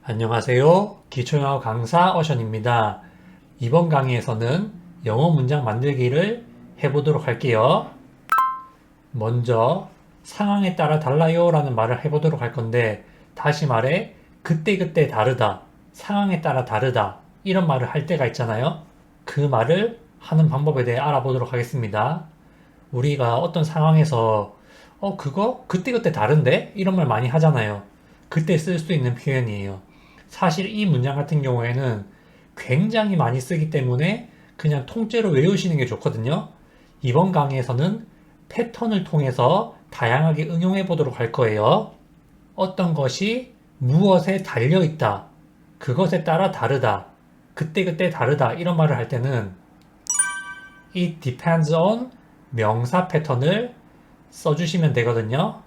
안녕하세요. 기초영어 강사 어션입니다. 이번 강의에서는 영어 문장 만들기를 해보도록 할게요. 먼저 상황에 따라 달라요 라는 말을 해보도록 할 건데 다시 말해 그때그때 다르다, 상황에 따라 다르다 이런 말을 할 때가 있잖아요. 그 말을 하는 방법에 대해 알아보도록 하겠습니다. 우리가 어떤 상황에서 그거 그때그때 다른데? 이런 말 많이 하잖아요. 그때 쓸 수 있는 표현이에요. 사실 이 문장 같은 경우에는 굉장히 많이 쓰기 때문에 그냥 통째로 외우시는 게 좋거든요. 이번 강의에서는 패턴을 통해서 다양하게 응용해 보도록 할 거예요. 어떤 것이 무엇에 달려 있다. 그것에 따라 다르다. 그때그때 다르다. 이런 말을 할 때는 it depends on 명사 패턴을 써주시면 되거든요.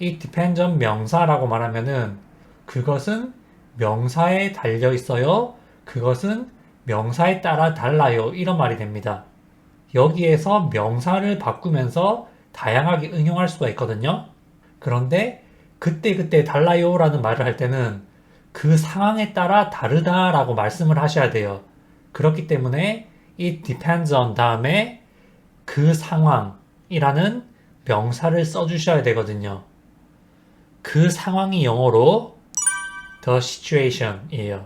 it depends on 명사라고 말하면은 그것은 명사에 달려 있어요. 그것은 명사에 따라 달라요. 이런 말이 됩니다. 여기에서 명사를 바꾸면서 다양하게 응용할 수가 있거든요. 그런데 그때그때 달라요 라는 말을 할 때는 그 상황에 따라 다르다라고 말씀을 하셔야 돼요. 그렇기 때문에 it depends on 다음에 그 상황이라는 명사를 써주셔야 되거든요. 그 상황이 영어로 the situation이에요.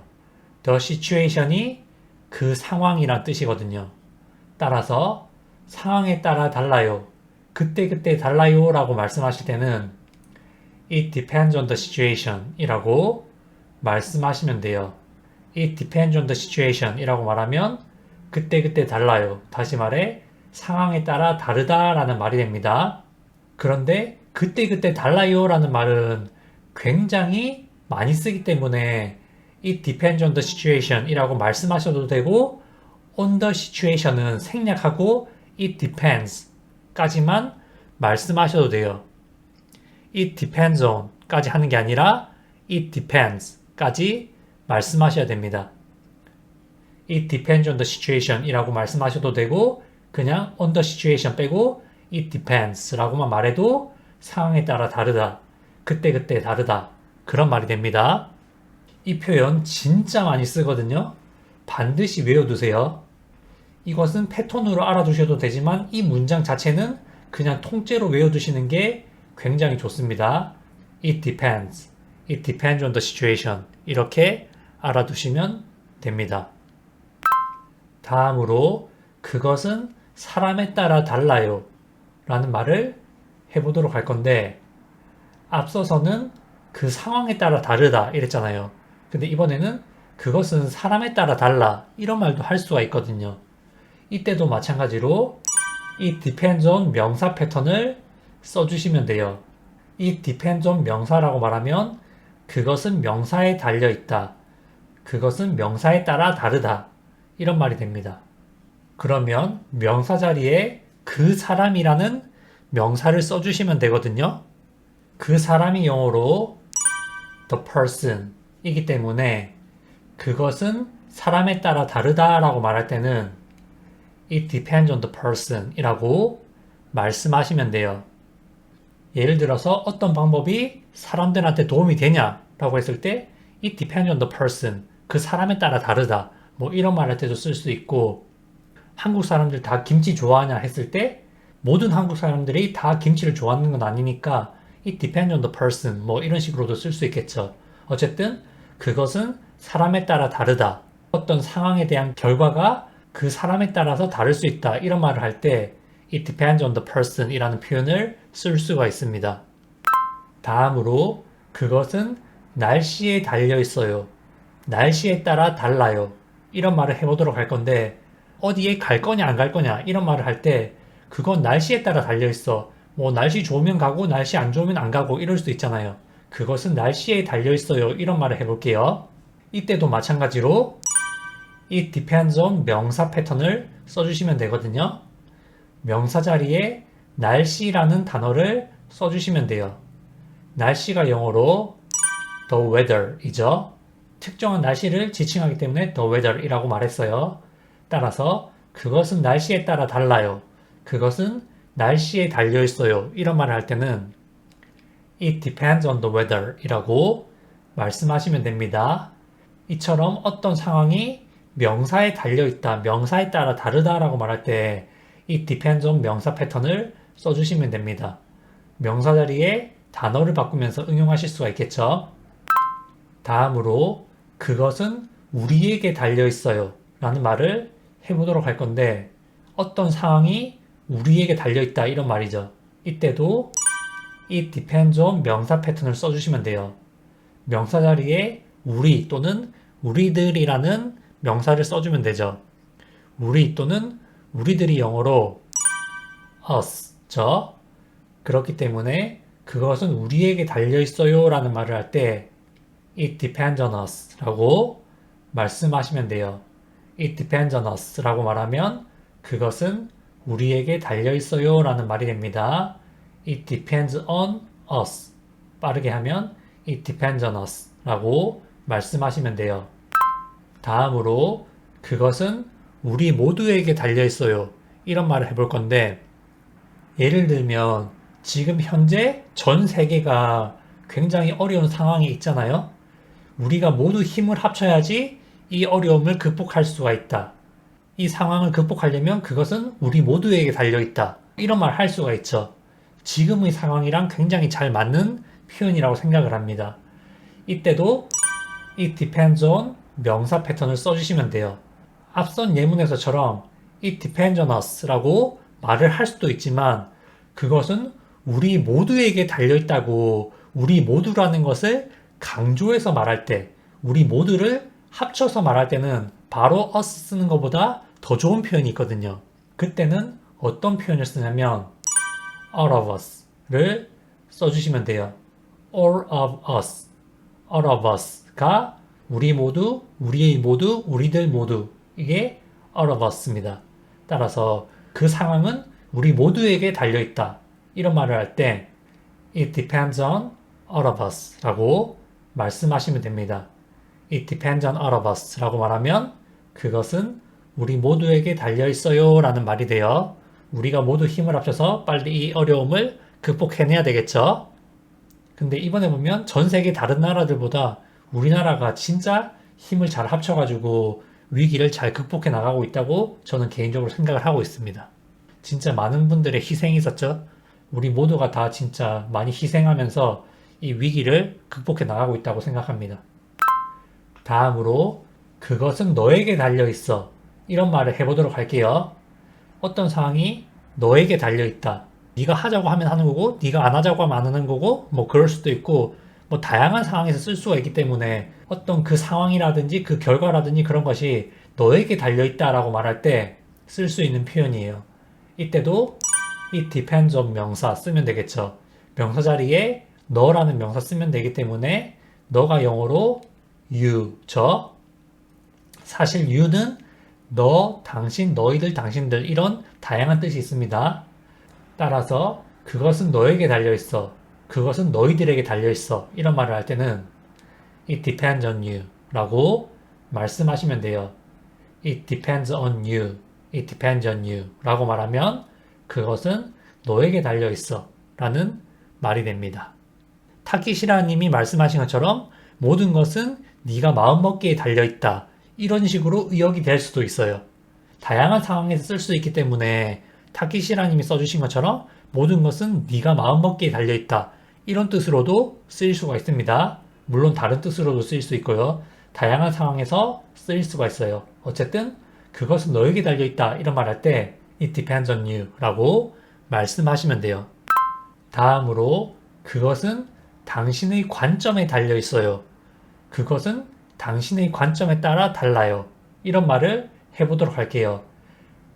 the situation이 그 상황이란 뜻이거든요. 따라서 상황에 따라 달라요. 그때그때 달라요 라고 말씀하실 때는 it depends on the situation 이라고 말씀하시면 돼요. it depends on the situation 이라고 말하면 그때그때 달라요. 다시 말해 상황에 따라 다르다 라는 말이 됩니다. 그런데 그때그때 달라요 라는 말은 굉장히 많이 쓰기 때문에 it depends on the situation 이라고 말씀하셔도 되고 on the situation은 생략하고 it depends 까지만 말씀하셔도 돼요. it depends on 까지 하는 게 아니라 it depends 까지 말씀하셔야 됩니다. it depends on the situation 이라고 말씀하셔도 되고 그냥 on the situation 빼고 it depends 라고만 말해도 상황에 따라 다르다. 그때그때 다르다. 그런 말이 됩니다. 이 표현 진짜 많이 쓰거든요. 반드시 외워두세요. 이것은 패턴으로 알아두셔도 되지만 이 문장 자체는 그냥 통째로 외워두시는 게 굉장히 좋습니다. It depends. It depends on the situation. 이렇게 알아두시면 됩니다. 다음으로 그것은 사람에 따라 달라요 라는 말을 해보도록 할 건데 앞서서는 그 상황에 따라 다르다 이랬잖아요. 근데 이번에는 그것은 사람에 따라 달라 이런 말도 할 수가 있거든요. 이때도 마찬가지로 it depends on 명사 패턴을 써주시면 돼요. it depends on 명사라고 말하면 그것은 명사에 달려 있다. 그것은 명사에 따라 다르다. 이런 말이 됩니다. 그러면 명사 자리에 그 사람이라는 명사를 써주시면 되거든요. 그 사람이 영어로 the person 이기 때문에 그것은 사람에 따라 다르다 라고 말할 때는 it depends on the person 이라고 말씀하시면 돼요. 예를 들어서 어떤 방법이 사람들한테 도움이 되냐 라고 했을 때 it depends on the person 그 사람에 따라 다르다 뭐 이런 말 할 때도 쓸 수 있고 한국 사람들 다 김치 좋아하냐 했을 때 모든 한국 사람들이 다 김치를 좋아하는 건 아니니까 it depends on the person 뭐 이런 식으로도 쓸 수 있겠죠. 어쨌든 그것은 사람에 따라 다르다. 어떤 상황에 대한 결과가 그 사람에 따라서 다를 수 있다. 이런 말을 할 때 it depends on the person 이라는 표현을 쓸 수가 있습니다. 다음으로 그것은 날씨에 달려 있어요. 날씨에 따라 달라요. 이런 말을 해보도록 할 건데 어디에 갈 거냐 안 갈 거냐 이런 말을 할 때 그건 날씨에 따라 달려 있어. 뭐 날씨 좋으면 가고 날씨 안 좋으면 안 가고 이럴 수도 있잖아요. 그것은 날씨에 달려 있어요. 이런 말을 해볼게요. 이때도 마찬가지로 it depends on 명사 패턴을 써주시면 되거든요. 명사 자리에 날씨라는 단어를 써주시면 돼요. 날씨가 영어로 the weather 이죠. 특정한 날씨를 지칭하기 때문에 the weather 이라고 말했어요. 따라서 그것은 날씨에 따라 달라요. 그것은 날씨에 달려 있어요. 이런 말을 할 때는 it depends on the weather 이라고 말씀하시면 됩니다. 이처럼 어떤 상황이 명사에 달려있다, 명사에 따라 다르다라고 말할 때 이 depends on 명사 패턴을 써주시면 됩니다. 명사 자리에 단어를 바꾸면서 응용하실 수가 있겠죠. 다음으로 그것은 우리에게 달려있어요 라는 말을 해보도록 할 건데 어떤 상황이 우리에게 달려있다 이런 말이죠. 이때도 it depends on 명사 패턴을 써주시면 돼요. 명사 자리에 우리 또는 우리들이라는 명사를 써주면 되죠. 우리 또는 우리들이 영어로 us, 저. 그렇기 때문에 그것은 우리에게 달려있어요 라는 말을 할 때 it depends on us 라고 말씀하시면 돼요. it depends on us 라고 말하면 그것은 우리에게 달려있어요 라는 말이 됩니다. it depends on us. 빠르게 하면 it depends on us 라고 말씀하시면 돼요. 다음으로 그것은 우리 모두에게 달려있어요. 이런 말을 해볼 건데 예를 들면 지금 현재 전 세계가 굉장히 어려운 상황이 있잖아요. 우리가 모두 힘을 합쳐야지 이 어려움을 극복할 수가 있다. 이 상황을 극복하려면 그것은 우리 모두에게 달려있다. 이런 말 할 수가 있죠. 지금의 상황이랑 굉장히 잘 맞는 표현이라고 생각을 합니다. 이때도 it depends on 명사 패턴을 써주시면 돼요. 앞선 예문에서처럼 it depends on us 라고 말을 할 수도 있지만 그것은 우리 모두에게 달려있다고 우리 모두라는 것을 강조해서 말할 때 우리 모두를 합쳐서 말할 때는 바로 us 쓰는 것보다 더 좋은 표현이 있거든요. 그때는 어떤 표현을 쓰냐면 all of us를 써주시면 돼요. all of us, all of us가 우리 모두, 우리의 모두, 우리들 모두 이게 all of us입니다. 따라서 그 상황은 우리 모두에게 달려있다. 이런 말을 할 때 it depends on all of us 라고 말씀하시면 됩니다. it depends on all of us 라고 말하면 그것은 우리 모두에게 달려있어요 라는 말이 돼요. 우리가 모두 힘을 합쳐서 빨리 이 어려움을 극복해내야 되겠죠. 근데 이번에 보면 전 세계 다른 나라들보다 우리나라가 진짜 힘을 잘 합쳐가지고 위기를 잘 극복해 나가고 있다고 저는 개인적으로 생각을 하고 있습니다. 진짜 많은 분들의 희생이 있었죠. 우리 모두가 다 진짜 많이 희생하면서 이 위기를 극복해 나가고 있다고 생각합니다. 다음으로 그것은 너에게 달려있어. 이런 말을 해보도록 할게요. 어떤 상황이 너에게 달려있다. 네가 하자고 하면 하는 거고 네가 안 하자고 하면 안 하는 거고 뭐 그럴 수도 있고 뭐 다양한 상황에서 쓸 수가 있기 때문에 어떤 그 상황이라든지 그 결과라든지 그런 것이 너에게 달려있다라고 말할 때 쓸 수 있는 표현이에요. 이때도 it depends on 명사 쓰면 되겠죠. 명사 자리에 너라는 명사 쓰면 되기 때문에 너가 영어로 you, 저. 사실 you는 너, 당신, 너희들, 당신들 이런 다양한 뜻이 있습니다. 따라서 그것은 너에게 달려있어. 그것은 너희들에게 달려있어. 이런 말을 할 때는 it depends on you 라고 말씀하시면 돼요. it depends on you. it depends on you 라고 말하면 그것은 너에게 달려있어 라는 말이 됩니다. 타키시라 님이 말씀하신 것처럼 모든 것은 네가 마음먹기에 달려있다. 이런 식으로 의역이 될 수도 있어요. 다양한 상황에서 쓸 수 있기 때문에 타키시라 님이 써주신 것처럼 모든 것은 네가 마음먹기에 달려있다. 이런 뜻으로도 쓰일 수가 있습니다. 물론 다른 뜻으로도 쓰일 수 있고요. 다양한 상황에서 쓰일 수가 있어요. 어쨌든 그것은 너에게 달려있다. 이런 말 할 때 it depends on you 라고 말씀하시면 돼요. 다음으로 그것은 당신의 관점에 달려있어요. 그것은 당신의 관점에 따라 달라요. 이런 말을 해보도록 할게요.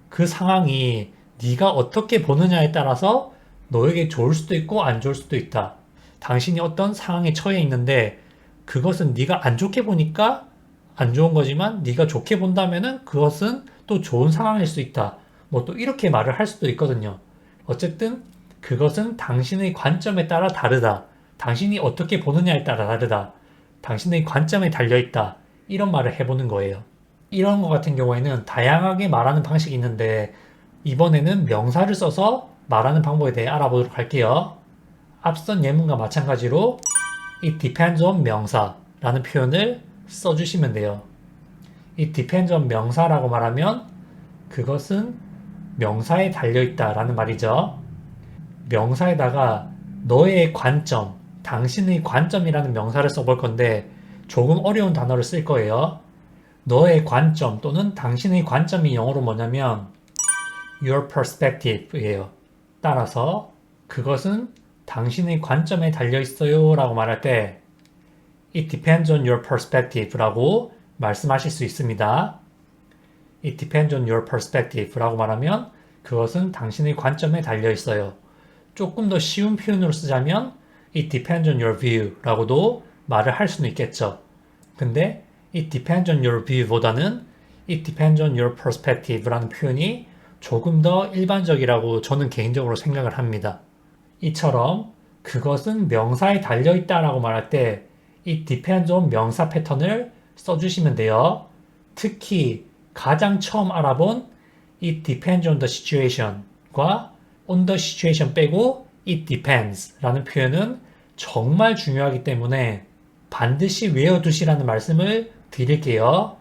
그 상황이 네가 어떻게 보느냐에 따라서 너에게 좋을 수도 있고 안 좋을 수도 있다. 당신이 어떤 상황에 처해 있는데 그것은 네가 안 좋게 보니까 안 좋은 거지만 네가 좋게 본다면은 그것은 또 좋은 상황일 수 있다. 뭐 또 이렇게 말을 할 수도 있거든요. 어쨌든 그것은 당신의 관점에 따라 다르다. 당신이 어떻게 보느냐에 따라 다르다. 당신의 관점에 달려있다. 이런 말을 해보는 거예요. 이런 것 같은 경우에는 다양하게 말하는 방식이 있는데 이번에는 명사를 써서 말하는 방법에 대해 알아보도록 할게요. 앞선 예문과 마찬가지로 it depends on 명사 라는 표현을 써주시면 돼요. 이 depends on 명사라고 말하면 그것은 명사에 달려있다 라는 말이죠. 명사에다가 너의 관점, 당신의 관점이라는 명사를 써볼 건데 조금 어려운 단어를 쓸 거예요. 너의 관점 또는 당신의 관점이 영어로 뭐냐면 your perspective예요. 따라서 그것은 당신의 관점에 달려있어요 라고 말할 때 It depends on your perspective 라고 말씀하실 수 있습니다. It depends on your perspective 라고 말하면 그것은 당신의 관점에 달려있어요. 조금 더 쉬운 표현으로 쓰자면 It depends on your view 라고도 말을 할 수는 있겠죠. 근데 It depends on your view 보다는 It depends on your perspective 라는 표현이 조금 더 일반적이라고 저는 개인적으로 생각을 합니다. 이처럼 그것은 명사에 달려있다 라고 말할 때 It depends on 명사 패턴을 써주시면 돼요. 특히 가장 처음 알아본 It depends on the situation 과 on the situation 빼고 It depends 라는 표현은 정말 중요하기 때문에 반드시 외워두시라는 말씀을 드릴게요.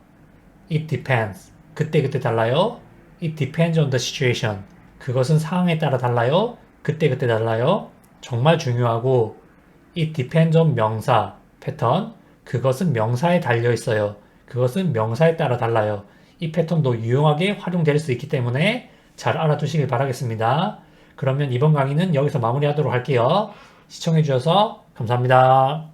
It depends. 그때그때 달라요. It depends on the situation. 그것은 상황에 따라 달라요. 그때그때 달라요. 정말 중요하고 It depends on 명사 패턴. 그것은 명사에 달려있어요. 그것은 명사에 따라 달라요. 이 패턴도 유용하게 활용될 수 있기 때문에 잘 알아두시길 바라겠습니다. 그러면 이번 강의는 여기서 마무리하도록 할게요. 시청해주셔서 감사합니다.